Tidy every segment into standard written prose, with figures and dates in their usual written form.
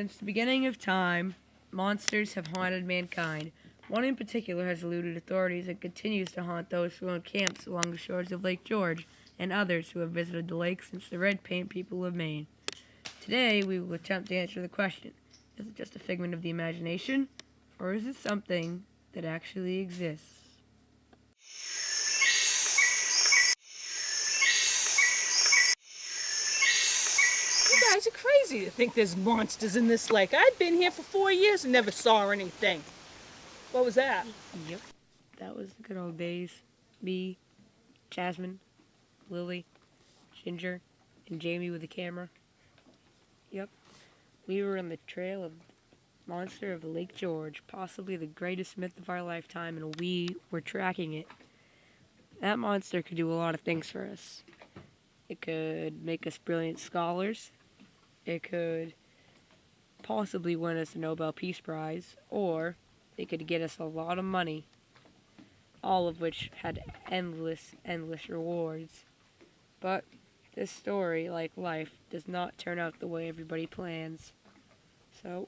Since the beginning of time, monsters have haunted mankind. One in particular has eluded authorities and continues to haunt those who own camps along the shores of Lake George and others who have visited the lake since the Red Paint people of Maine. Today, we will attempt to answer the question, is it just a figment of the imagination, or is it something that actually exists? You guys are crazy to think there's monsters in this lake. I've been here for 4 years and never saw anything. What was that? Yep, that was the good old days. Me, Jasmine, Lily, Ginger, and Jamie with the camera. Yep, we were on the trail of the monster of Lake George, possibly the greatest myth of our lifetime, and we were tracking it. That monster could do a lot of things for us. It could make us brilliant scholars. It could possibly win us a Nobel Peace Prize, or it could get us a lot of money, all of which had endless rewards. But this story, like life, does not turn out the way everybody plans. So,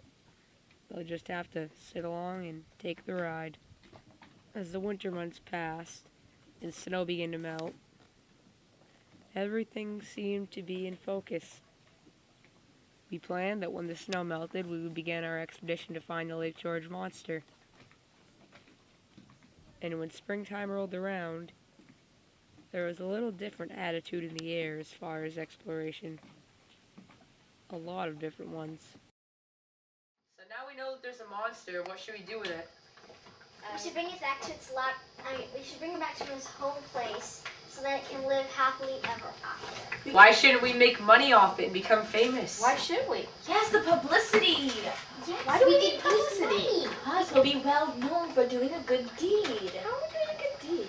they'll just have to sit along and take the ride. As the winter months passed and snow began to melt, everything seemed to be in focus. We planned that when the snow melted, we would begin our expedition to find the Lake George monster. And when springtime rolled around, there was a little different attitude in the air as far as exploration. A lot of different ones. So now we know that there's a monster. What should we do with it? We should bring it back to its we should bring it back to its home place so that it can live happily ever after. Why shouldn't we make money off it and become famous? Why should we? Yes, the publicity. Yes, Why do we can need use publicity? money. Because we'll be well known for doing a good deed. How are we doing a good deed?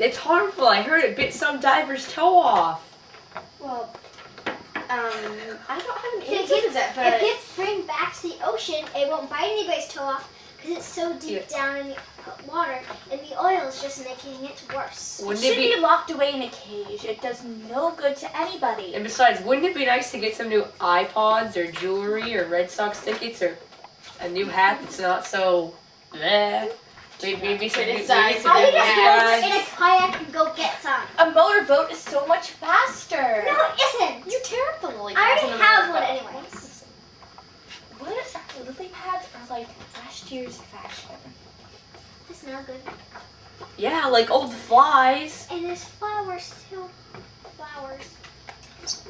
It's harmful. I heard it bit some diver's toe off. Well, I don't have an if answer to that, it but gets spring back to the ocean, it won't bite anybody's toe off because it's so deep Yeah. down in the water, and the oil is just making it worse. it Wouldn't should it be? be locked away in a cage. It does no good to anybody. And besides, wouldn't it be nice to get some new iPods or jewelry or Red Sox tickets or a new hat that's not so bleh? Maybe some new Criticized. How do you Yeah. guys get in a kayak and go get some? A motorboat is so much faster. No, it isn't. You tear up the lily I pads. already in a have one motorboat. anyways. What? Lily pads are like last year's fashion. They smell good. Yeah, like old flies. And there's flowers too. Flowers.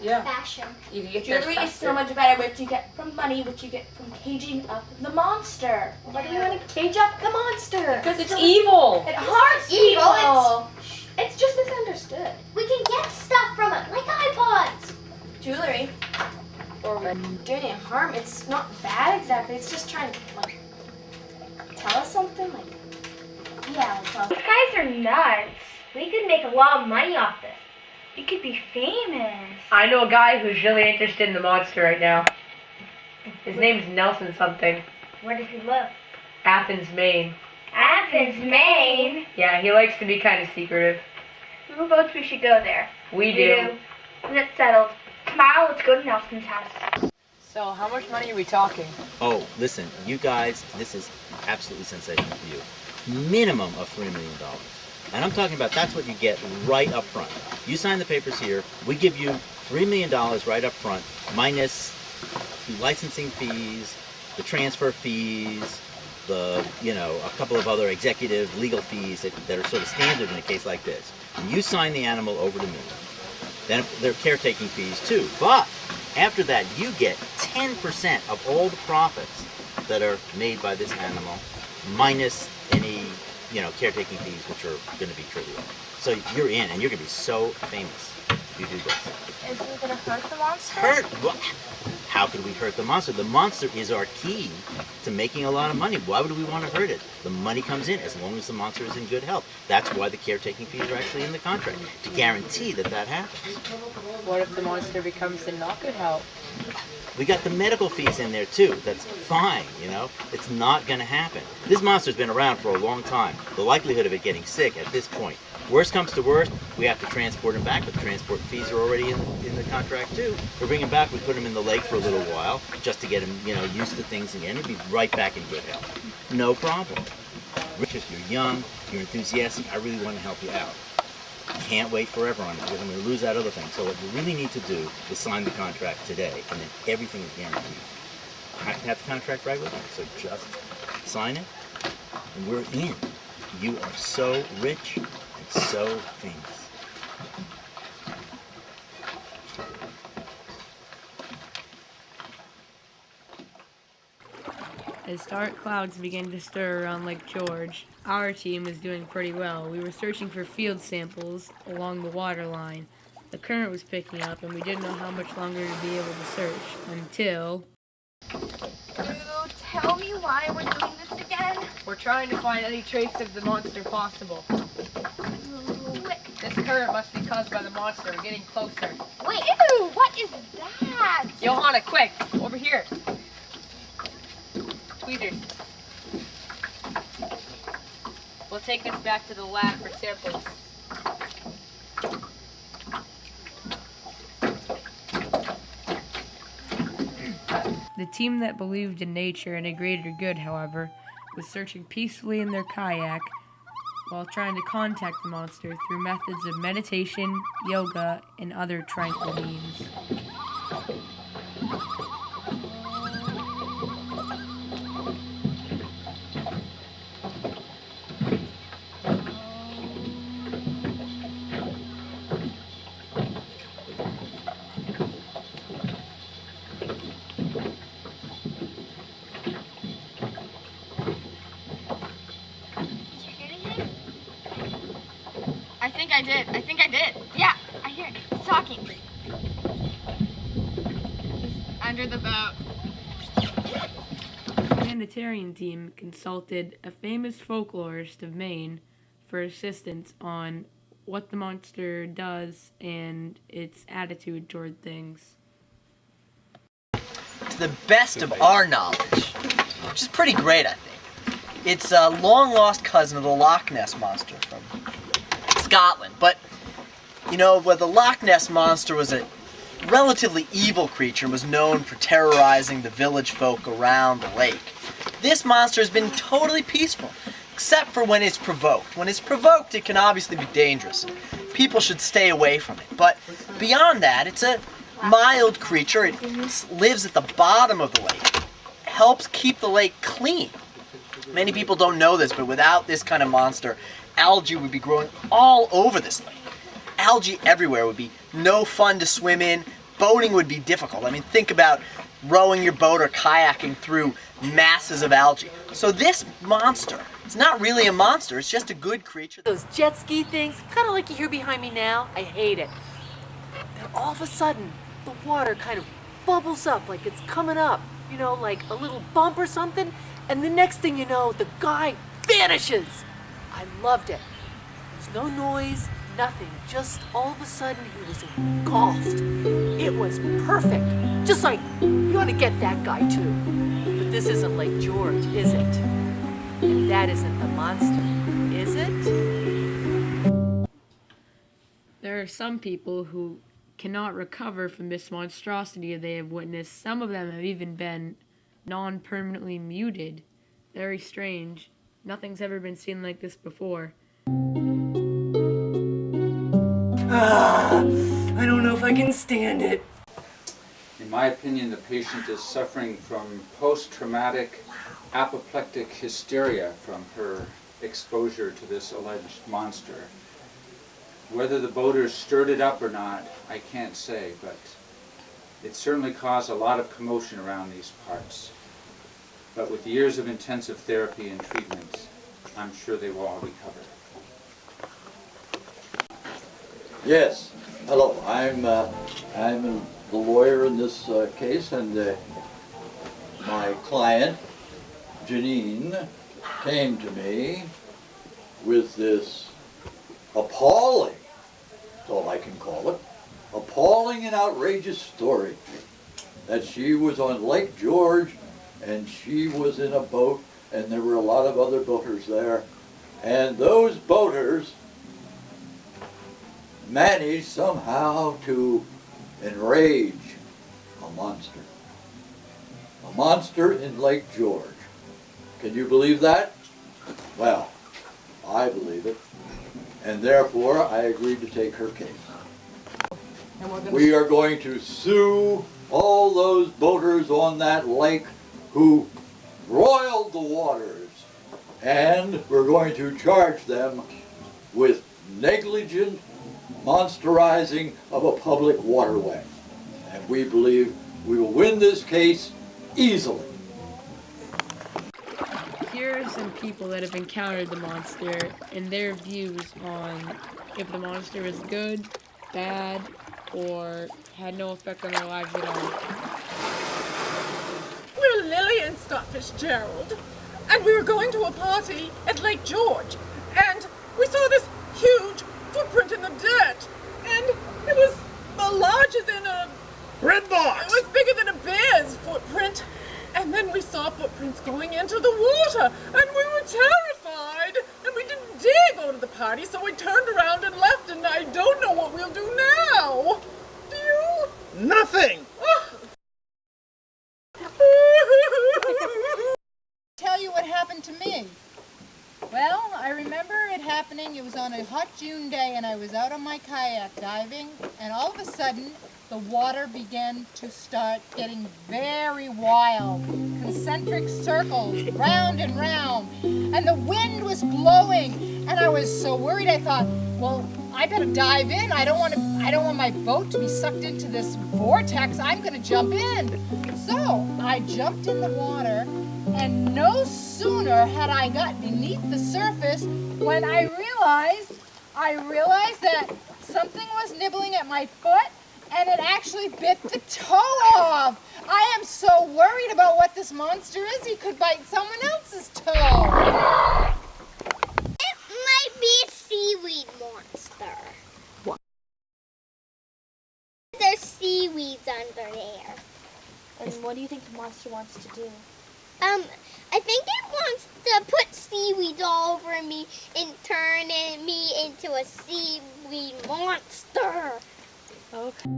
Yeah. Fashion. You can get that Jewelry is so faster. much better, which you get from money, which you get from caging up the monster. Why do we want to cage up the monster? Because it's evil. It harms evil, people. It's just misunderstood. We can get stuff from it, like iPods. Jewelry. Or doing it harm. It's not bad exactly. It's just trying to like tell us something. Like yeah, well, These guys are nuts. We could make a lot of money off this. We could be famous. I know a guy who's really interested in the monster right now. His name's Nelson something. Where does he live? Athens, Maine. Athens, Maine. Yeah, he likes to be kind of secretive. Who votes we should go there? We do. And it's settled. Tomorrow, let's go to Nelson's house. So, how much money are we talking? Oh, listen, you guys, this is absolutely sensational for you. Minimum of $3 million. And I'm talking about that's what you get right up front. You sign the papers here, we give you $3 million right up front, minus the licensing fees, the transfer fees, a couple of other executive legal fees that are sort of standard in a case like this. And you sign the animal over to me. Then there are caretaking fees too. But after that, you get 10% of all the profits that are made by this animal, minus any, caretaking fees, which are going to be trivial. So you're in, and you're going to be so famous if you do this. is it gonna hurt the monster? Hurt? What? How could we hurt the monster? The monster is our key to making a lot of money. Why would we want to hurt it? The money comes in as long as the monster is in good health. That's why the caretaking fees are actually in the contract, to guarantee that happens. What if the monster becomes in not good health? We got the medical fees in there too. That's fine, It's not going to happen. This monster's been around for a long time. The likelihood of it getting sick at this point Worst comes to worst, we have to transport him back, but the transport fees are already in the contract too. We bring him back, we put him in the lake for a little while, just to get him, used to things again. He'll be right back in good health. No problem. Richard, you're young, you're enthusiastic, I really want to help you out. Can't wait forever on it because I'm going to lose that other thing. So what you really need to do is sign the contract today, and then everything is guaranteed. I have to have the contract right with me, so just sign it, and we're in. You are so rich and so famous. As dark clouds began to stir around Lake George, our team was doing pretty well. We were searching for field samples along the water line. The current was picking up, and we didn't know how much longer to be able to search until... Tell me why we're doing this again. We're trying to find any trace of the monster possible. This current must be caused by the monster. We're getting closer. Wait, ew, what is that? Johanna, quick, over here. Tweezers. We'll take this back to the lab for samples. The team that believed in nature and a greater good, however, was searching peacefully in their kayak while trying to contact the monster through methods of meditation, yoga, and other tranquil means. I think I did. Yeah, I hear it. It's talking. Under the boat. The humanitarian team consulted a famous folklorist of Maine for assistance on what the monster does and its attitude toward things. To the best of our knowledge, which is pretty great, I think, it's a long-lost cousin of the Loch Ness Monster from Scotland. But, where the Loch Ness Monster was a relatively evil creature and was known for terrorizing the village folk around the lake, this monster has been totally peaceful, except for when it's provoked. When it's provoked, it can obviously be dangerous. People should stay away from it. But beyond that, it's a mild creature. It lives at the bottom of the lake, helps keep the lake clean. Many people don't know this, but without this kind of monster, algae would be growing all over this lake. Algae everywhere would be no fun to swim in. Boating would be difficult. I mean, think about rowing your boat or kayaking through masses of algae. So this monster, it's not really a monster, it's just a good creature. Those jet ski things, kind of like you hear behind me now, I hate it. Then all of a sudden, the water kind of bubbles up like it's coming up, like a little bump or something, and the next thing you know, the guy vanishes. I loved it. There's no noise, nothing, just all of a sudden he was engulfed. It was perfect. Just like, you want to get that guy too. But this isn't Lake George, is it? And that isn't the monster, is it? There are some people who cannot recover from this monstrosity they have witnessed. Some of them have even been non-permanently muted. Very strange. Nothing's ever been seen like this before. I don't know if I can stand it. In my opinion, the patient is suffering from post-traumatic apoplectic hysteria from her exposure to this alleged monster. Whether the boaters stirred it up or not, I can't say, but it certainly caused a lot of commotion around these parts. But with years of intensive therapy and treatment, I'm sure they will all recover. Yes. Hello. I'm the lawyer in this case, and my client, Janine, came to me with this appalling, that's all I can call it, appalling and outrageous story that she was on Lake George and she was in a boat and there were a lot of other boaters there, and those boaters managed somehow to enrage a monster. A monster in Lake George. Can you believe that? Well, I believe it. And therefore, I agreed to take her case. And We are going to sue all those boaters on that lake who roiled the waters. And we're going to charge them with negligent monsterizing of a public waterway. And we believe we will win this case easily. Here are some people that have encountered the monster and their views on if the monster is good, bad, or had no effect on their lives at all. We're Lily and Scott Fitzgerald, and we were going to a party at Lake George, and we saw this huge footprint in the dirt, and it was larger than a Red box! It was bigger than a bear's footprint. And then we saw footprints going into the water, and we were terrified, and we didn't dare go to the party, so we turned around and left, and I don't know what we'll do now. Do you? Nothing! Tell you what happened to me. Well, I remember it happening. It was on a hot June day, and I was out on my kayak diving, and all of a sudden, the water began to start getting very wild. Concentric circles, round and round. And the wind was blowing. And I was so worried, I thought, well, I better dive in. I don't want my boat to be sucked into this vortex. I'm gonna jump in. So I jumped in the water, and no sooner had I got beneath the surface when I realized that something was nibbling at my foot, and it actually bit the toe off. I am so worried about what this monster is. He could bite someone else's toe. It might be a seaweed monster. What? There's seaweeds under there. And what do you think the monster wants to do? I think it wants to put seaweed all over me and turn me into a seaweed monster. Okay.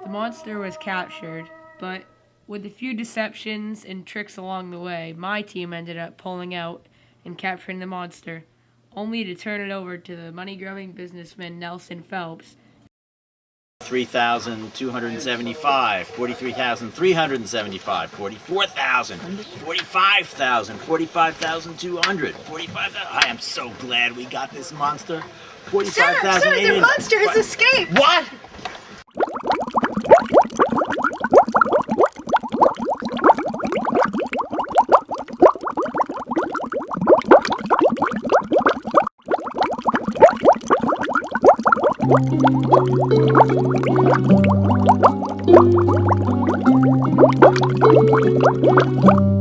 The monster was captured, but with a few deceptions and tricks along the way, my team ended up pulling out and capturing the monster, only to turn it over to the money-grubbing businessman Nelson Phelps. 3,275, 43,375, 44,000, 45,000, 45,200, 45,000. I am so glad we got this monster. 45,000. Sir, the monster has escaped. What? Thank you.